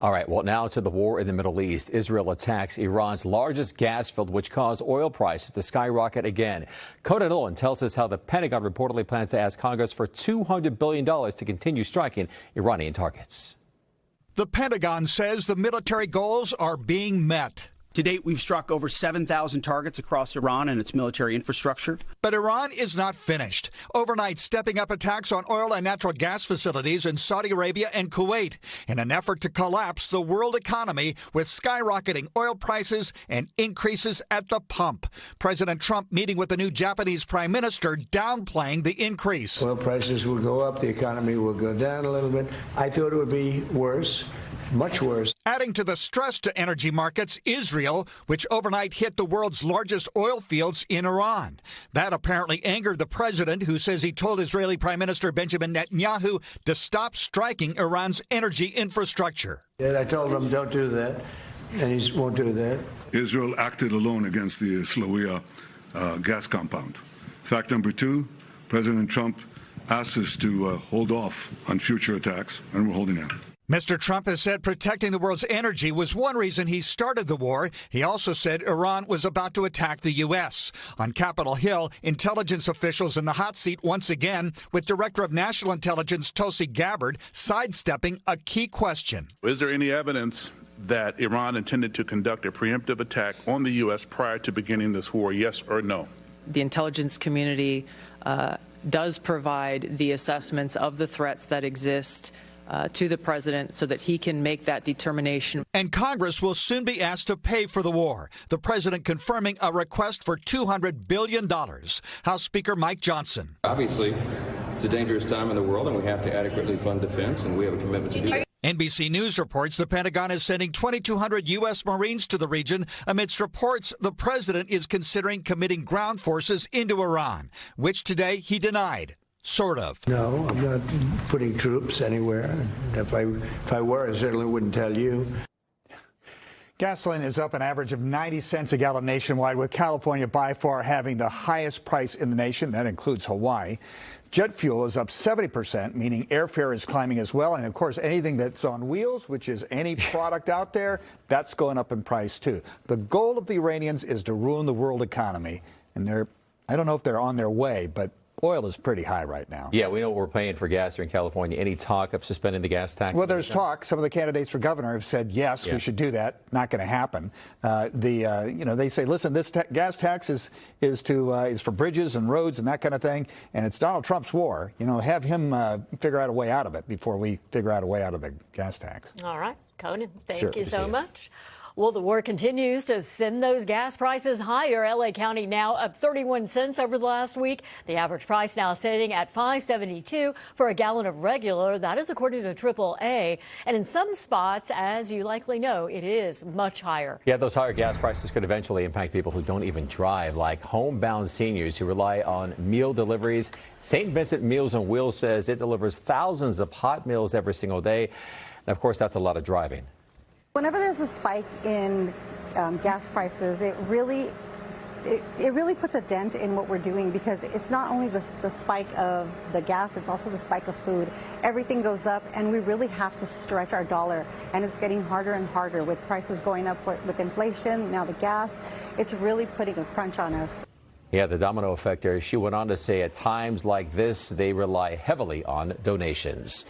All right, well, now to the war in the Middle East. Israel attacks Iran's largest gas field, which caused oil prices to skyrocket again. Conan Nolan tells us how the Pentagon reportedly plans to ask Congress for $200 billion to continue striking Iranian targets. The Pentagon says the military goals are being met. To date, we've struck over 7,000 targets across Iran and its military infrastructure. But Iran is not finished. Overnight, stepping up attacks on oil and natural gas facilities in Saudi Arabia and Kuwait in an effort to collapse the world economy with skyrocketing oil prices and increases at the pump. President Trump meeting with the new Japanese prime minister, downplaying the increase. Oil prices will go up, the economy will go down a little bit. I thought it would be worse. Much worse. Adding to the stress to energy markets, Israel, which overnight hit the world's largest oil fields in Iran. That apparently angered the president, who says he told Israeli Prime Minister Benjamin Netanyahu to stop striking Iran's energy infrastructure. I told him don't do that, and he won't do that. Israel acted alone against the Slawiya gas compound. Fact number two, President Trump asked us to hold off on future attacks, and we're holding out. Mr. Trump has said protecting the world's energy was one reason he started the war. He also said Iran was about to attack the U.S. On Capitol Hill, intelligence officials in the hot seat once again, with Director of National Intelligence Tulsi Gabbard sidestepping a key question. Is there any evidence that Iran intended to conduct a preemptive attack on the U.S. prior to beginning this war, yes or no? The intelligence community does provide the assessments of the threats that exist to the president so that he can make that determination. And Congress will soon be asked to pay for the war. The president confirming a request for $200 billion. House Speaker Mike Johnson. Obviously, it's a dangerous time in the world, and we have to adequately fund defense, and we have a commitment to do that. NBC News reports the Pentagon is sending 2,200 U.S. Marines to the region amidst reports the president is considering committing ground forces into Iran, which today he denied. Sort of. No, I'm not putting troops anywhere. If I were, I certainly wouldn't tell you. Gasoline is up an average of 90 cents a gallon nationwide, with California by far having the highest price in the nation. That includes Hawaii. Jet fuel is up 70%, meaning airfare is climbing as well. And of course, anything that's on wheels, which is any product out there, that's going up in price too. The goal of the Iranians is to ruin the world economy. And I don't know if they're on their way, but oil is pretty high right now. Yeah, we know what we're paying for gas here in California. Any talk of suspending the gas tax? Well, there's talk. Some of the candidates for governor have said, yes, we should do that. Not going to happen. They say, listen, this gas tax is for bridges and roads and that kind of thing. And it's Donald Trump's war. Have him figure out a way out of it before we figure out a way out of the gas tax. All right, Conan, thank you so much. Well, the war continues to send those gas prices higher. L.A. County now up 31 cents over the last week. The average price now sitting at $5.72 for a gallon of regular. That is according to AAA. And in some spots, as you likely know, it is much higher. Yeah, those higher gas prices could eventually impact people who don't even drive, like homebound seniors who rely on meal deliveries. St. Vincent Meals on Wheels says it delivers thousands of hot meals every single day. And of course, that's a lot of driving. Whenever there's a spike in gas prices, it really puts a dent in what we're doing, because it's not only the spike of the gas, it's also the spike of food. Everything goes up, and we really have to stretch our dollar, and it's getting harder and harder with prices going up with inflation, now the gas. It's really putting a crunch on us. Yeah, the domino effect there. She went on to say at times like this, they rely heavily on donations.